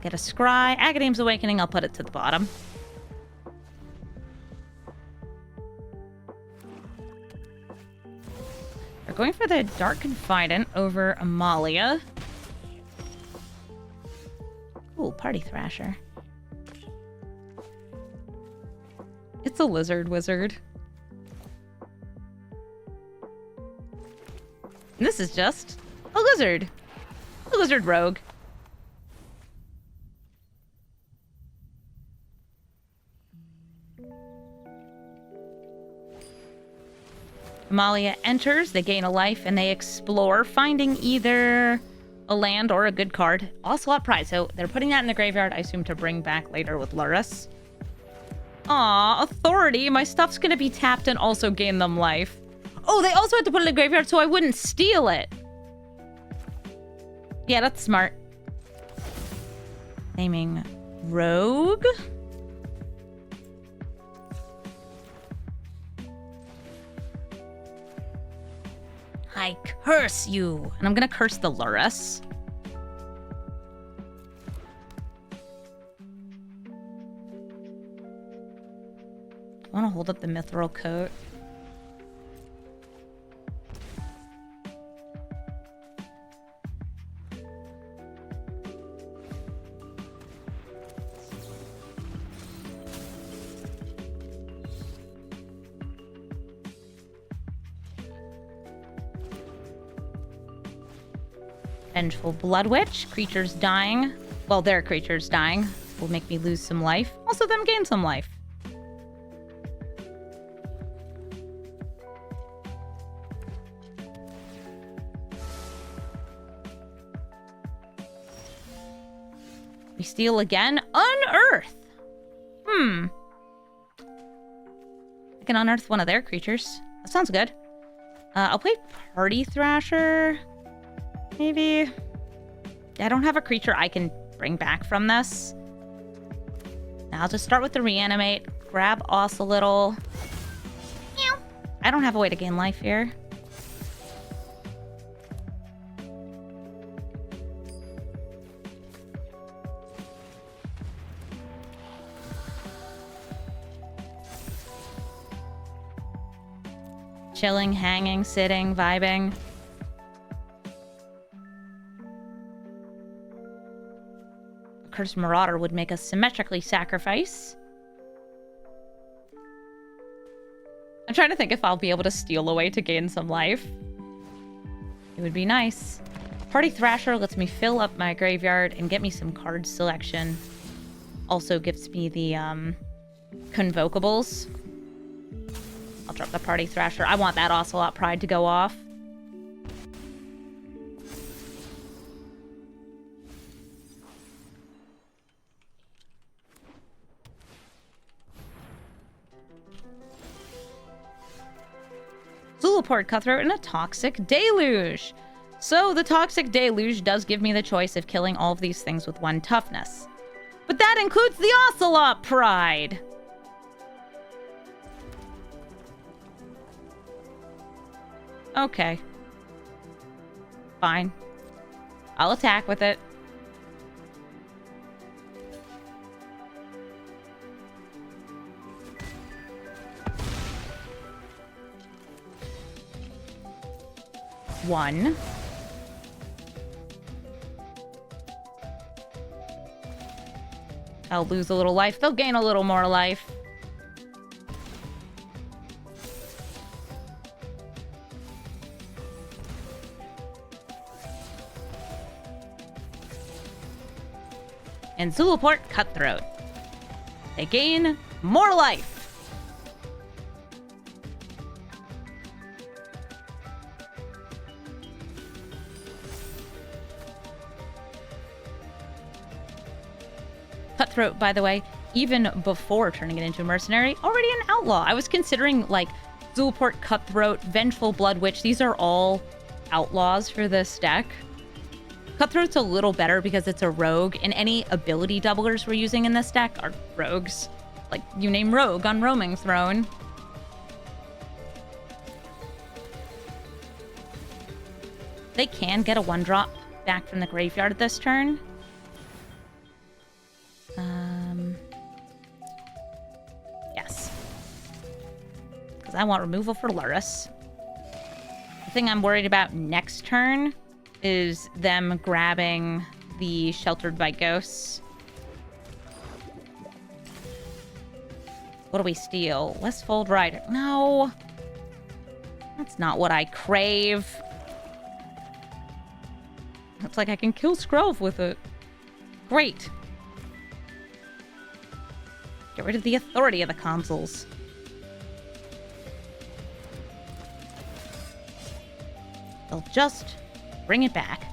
Get a Scry. Agadeem's Awakening. I'll put it to the bottom. We're going for the Dark Confidant over Amalia. Cool, Party Thrasher. It's a lizard wizard. And this is just a lizard. A lizard rogue. Amalia enters, they gain a life, and they explore, finding either a land or a good card. Ocelot Prize, so they're putting that in the graveyard, I assume, to bring back later with Lurrus. Aw, Authority, my stuff's gonna be tapped and also gain them life. Oh, they also had to put it in the graveyard so I wouldn't steal it. Yeah, that's smart. Naming Rogue? I curse you. And I'm gonna curse the Lurrus. I want to hold up the Mithril Coat. Vengeful Blood Witch. Creatures dying. Well, their creatures dying will make me lose some life. Also, them gain some life. We steal again. Unearth! I can unearth one of their creatures. That sounds good. I'll play Party Thrasher. Maybe. I don't have a creature I can bring back from this. Now I'll just start with the Reanimate. Grab Ocelotl. Meow. I don't have a way to gain life here. Chilling, hanging, sitting, vibing. Cursed Marauder would make us symmetrically sacrifice. I'm trying to think if I'll be able to steal away to gain some life. It would be nice. Party Thrasher lets me fill up my graveyard and get me some card selection. Also gives me the Convocables. I'll drop the Party Thrasher. I want that Ocelot Pride to go off. Zulaport Cutthroat and a Toxic Deluge. So the Toxic Deluge does give me the choice of killing all of these things with 1 toughness. But that includes the Ocelot Pride! Okay. Fine. I'll attack with it. One. I'll lose a little life. They'll gain a little more life. and Zulaport Cutthroat. They gain more life. Cutthroat, by the way, even before turning it into a mercenary, already an outlaw. I was considering, like, Zulaport, Cutthroat, Vengeful Blood Witch. These are all outlaws for this deck. Cutthroat's a little better because it's a rogue, and any ability doublers we're using in this deck are rogues. Like, you name rogue on Roaming Throne. They can get a 1-drop back from the graveyard this turn. Yes. Because I want removal for Lurrus. The thing I'm worried about next turn is them grabbing the Sheltered by Ghosts. What do we steal? Westfold Rider. No. That's not what I crave. Looks like I can kill Skrelv with it. Great. Get rid of the authority of the consoles. They'll just bring it back.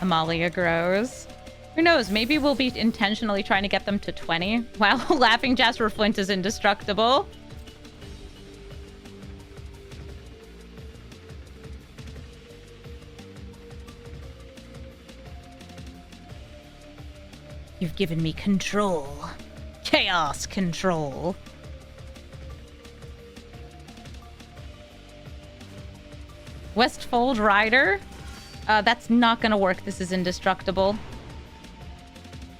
Amalia grows. Who knows? Maybe we'll be intentionally trying to get them to 20 while Laughing Jasper Flint is indestructible. You've given me control. Chaos control. Westfold Rider. That's not gonna work. This is indestructible.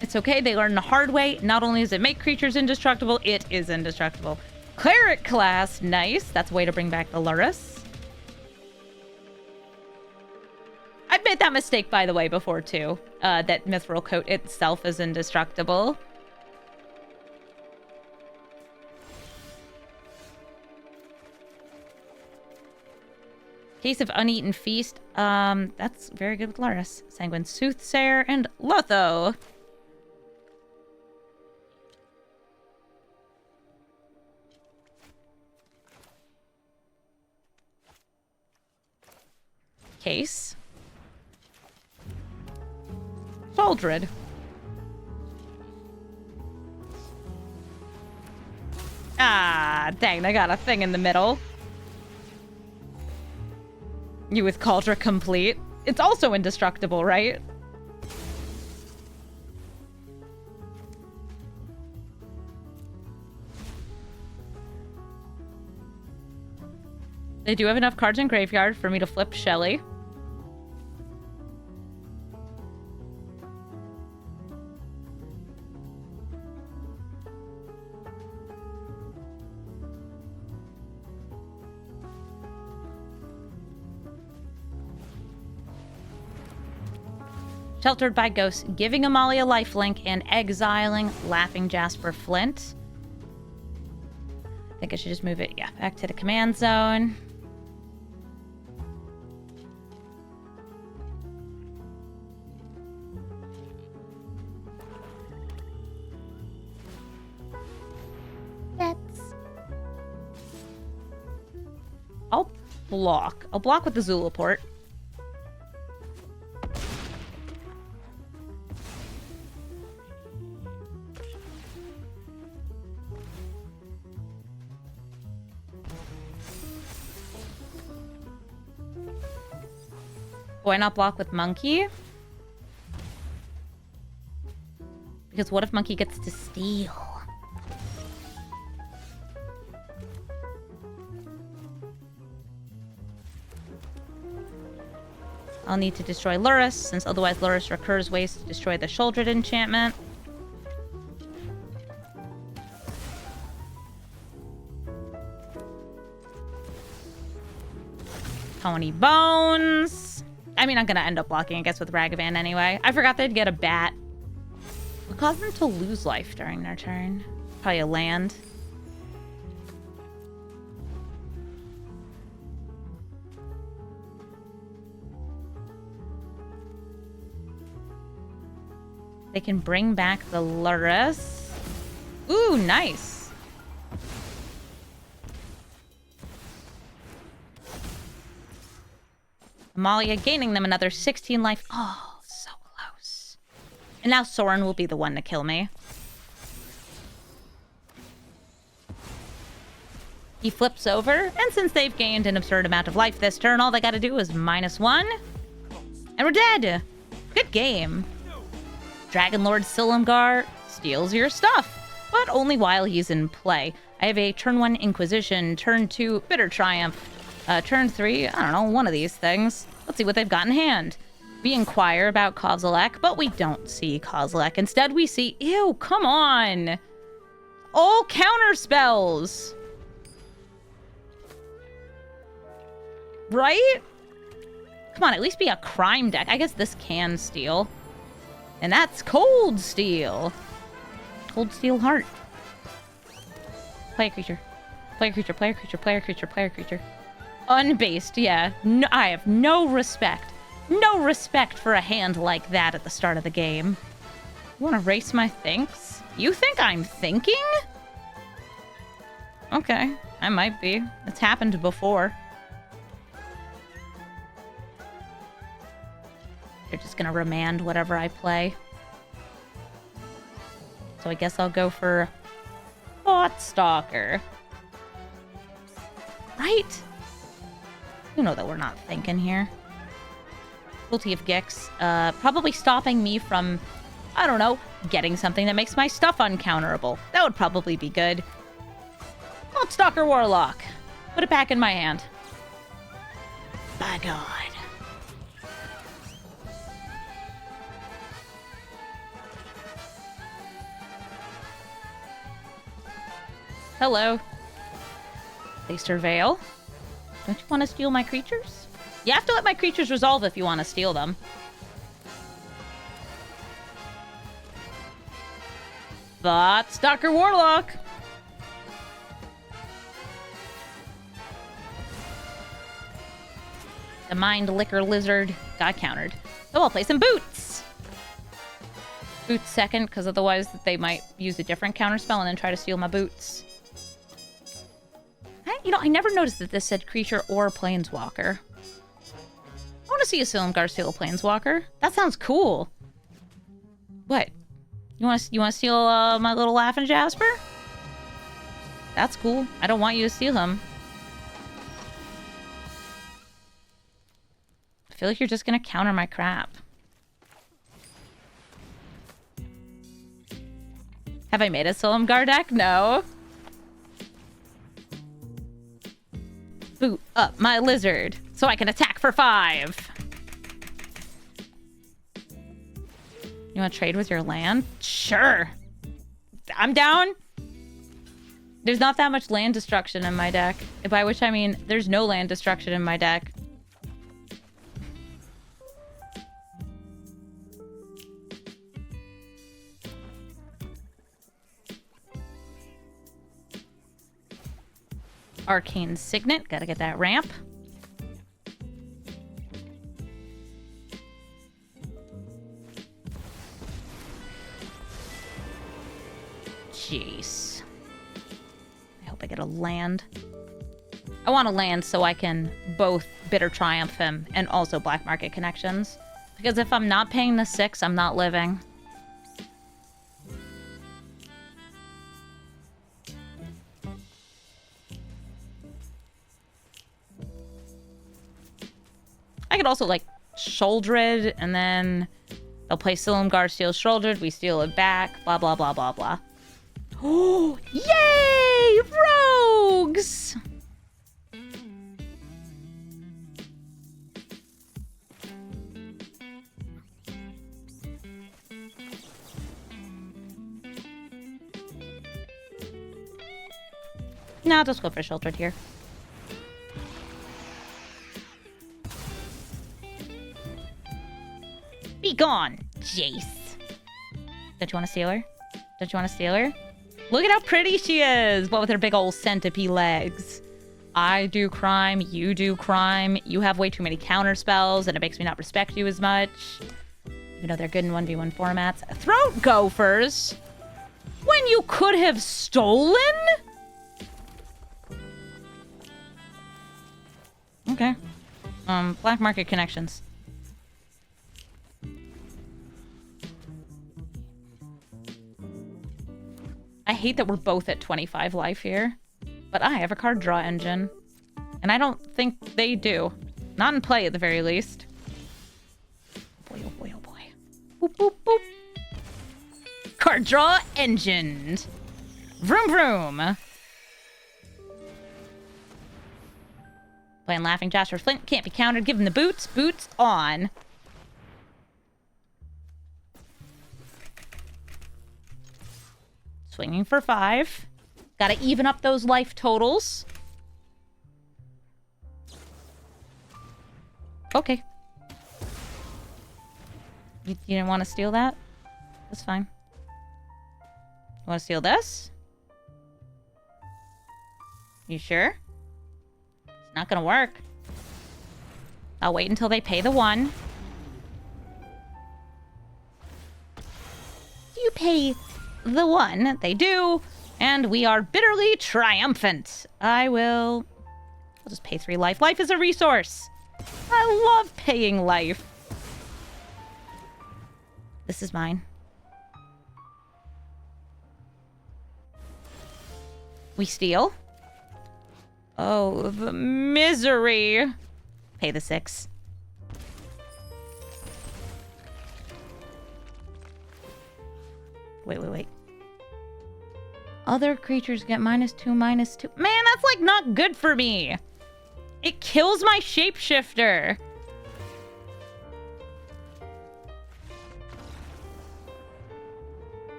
It's okay. They learn the hard way. Not only does it make creatures indestructible, it is indestructible. Cleric class. Nice. That's a way to bring back the Lurrus. I've made that mistake, by the way, before, too. That Mithril Coat itself is indestructible. Case of Uneaten Feast. That's very good with Lurrus. Sanguine Soothsayer and Lotho. Case. Shaldred. Ah, dang, I got a thing in the middle. You with Cauldron complete. It's also indestructible, right? They do have enough cards in graveyard for me to flip Shelly. Sheltered by Ghosts, giving Amalia lifelink and exiling Laughing Jasper Flint. I think I should just move it, yeah, back to the command zone. I'll block. I'll block with the Zulaport. Why not block with Monkey? Because what if Monkey gets to steal? I'll need to destroy Lurrus, since otherwise Lurrus recurs ways to destroy the Shouldred enchantment. Tony Bones. I mean, I'm gonna end up blocking, I guess, with Ragavan anyway. I forgot they'd get a bat. What caused them to lose life during their turn? Probably a land. They can bring back the Lurrus. Ooh, nice. Amalia gaining them another 16 life. Oh, so close. And now Soren will be the one to kill me. He flips over, and since they've gained an absurd amount of life this turn, all they gotta do is -1. And we're dead. Good game. Dragon Lord Silumgar steals your stuff, but only while he's in play. I have a turn 1 Inquisition, turn 2 Bitter Triumph, turn 3, I don't know, one of these things. Let's see what they've got in hand. We inquire about Kozilek, but we don't see Kozilek. Instead, we see, ew, come on. All counter spells. Right? Come on, at least be a crime deck. I guess this can steal. And that's Cold Steel. Cold Steel Heart. Player creature. Player creature, player creature, player creature, player creature. Unbased, yeah. No, I have no respect. No respect for a hand like that at the start of the game. You want to race my thinks? You think I'm thinking? Okay, I might be. It's happened before. They're just gonna remand whatever I play. So I guess I'll go for Thoughtstalker. Right? You know that we're not thinking here. Cruelty of Gix. Probably stopping me from, I don't know, getting something that makes my stuff uncounterable. That would probably be good. Thoughtstalker Warlock. Put it back in my hand. By God. Hello. They surveil. Don't you want to steal my creatures? You have to let my creatures resolve if you want to steal them. Thoughtstalker Warlock. The Mind Liquor Lizard got countered. So I'll play some Boots. Boots second, because otherwise they might use a different counter spell and then try to steal my Boots. I never noticed that this said creature or planeswalker. I want to see a Silumgar steal a planeswalker. That sounds cool. What? You want to steal my little laughing Jasper? That's cool. I don't want you to steal him. I feel like you're just gonna counter my crap. Have I made a Silumgar deck? No. Boot up my lizard so I can attack for 5. You want to trade with your land? Sure. I'm down. There's not that much land destruction in my deck. By which I mean there's no land destruction in my deck. Arcane Signet. Gotta get that ramp. Jeez. I hope I get a land. I want a land so I can both Bitter Triumph him and also Black Market Connections. Because if I'm not paying the 6, I'm not living. I could also, like, Shouldered, and then they'll play Silumgar, steal Shouldered, we steal it back, blah, blah, blah, blah, blah. Oh, yay! Rogues! No, I'll just go for Shouldered here. Be gone, Jace. Don't you want to steal her? Don't you want to steal her? Look at how pretty she is! What with her big old centipede legs. I do crime, you do crime. You have way too many counter spells, and it makes me not respect you as much. Even though they're good in 1v1 formats. Throat gophers? When you could have stolen? Okay. Black market connections. I hate that we're both at 25 life here, but I have a card draw engine, and I don't think they do. Not in play, at the very least. Boy, oh boy, oh boy. Boop, boop, boop. Card draw engine. Vroom, vroom. Playing Laughing Jasper Flint. Can't be countered. Give him the boots. Boots on. Swinging for 5. Gotta even up those life totals. Okay. You didn't want to steal that? That's fine. You want to steal this? You sure? It's not gonna work. I'll wait until they pay the 1. Do you pay the 1? They do. And we are bitterly triumphant. I'll just pay 3 life. Life is a resource. I love paying life. This is mine. We steal. Oh, the misery. Pay the 6. Wait. Other creatures get -2, -2. Man, that's like not good for me. It kills my shapeshifter.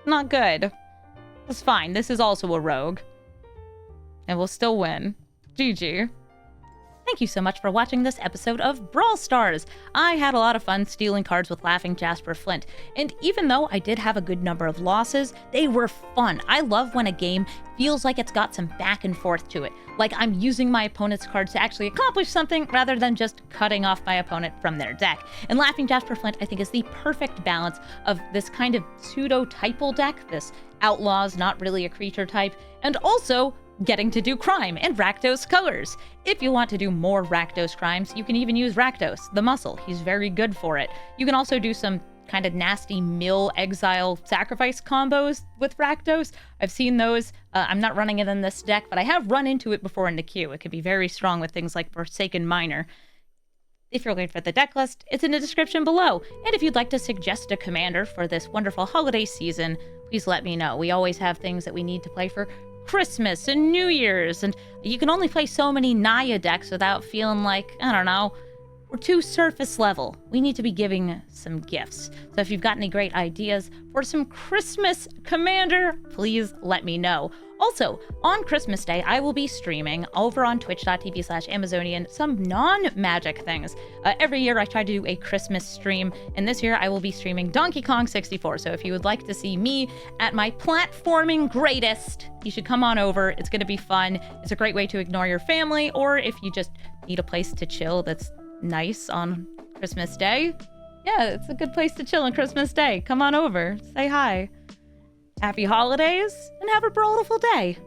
Not good. It's fine. This is also a rogue. And we'll still win. GG. Thank you so much for watching this episode of Brawl Stars. I had a lot of fun stealing cards with Laughing Jasper Flint, and even though I did have a good number of losses, they were fun. I love when a game feels like it's got some back and forth to it, like I'm using my opponent's cards to actually accomplish something rather than just cutting off my opponent from their deck. And Laughing Jasper Flint, I think, is the perfect balance of this kind of pseudo-typal deck, this outlaws, not really a creature type, and also getting to do crime and Rakdos colors. If you want to do more Rakdos crimes, you can even use Rakdos, the muscle. He's very good for it. You can also do some kind of nasty mill, exile, sacrifice combos with Rakdos. I've seen those. I'm not running it in this deck, but I have run into it before in the queue. It can be very strong with things like Forsaken Miner. If you're looking for the deck list, it's in the description below. And if you'd like to suggest a commander for this wonderful holiday season, please let me know. We always have things that we need to play for Christmas and New Year's, and you can only play so many Naya decks without feeling like, I don't know, we're too surface level. We need to be giving some gifts. So if you've got any great ideas for some Christmas commander, please let me know. Also, on Christmas Day, I will be streaming over on twitch.tv/Amazonian some non-magic things. Every year I try to do a Christmas stream, and this year I will be streaming Donkey Kong 64. So if you would like to see me at my platforming greatest, you should come on over. It's going to be fun. It's a great way to ignore your family, or if you just need a place to chill that's nice on Christmas Day. Yeah, it's a good place to chill on Christmas Day. Come on over. Say hi. Happy holidays, and have a brawlful day.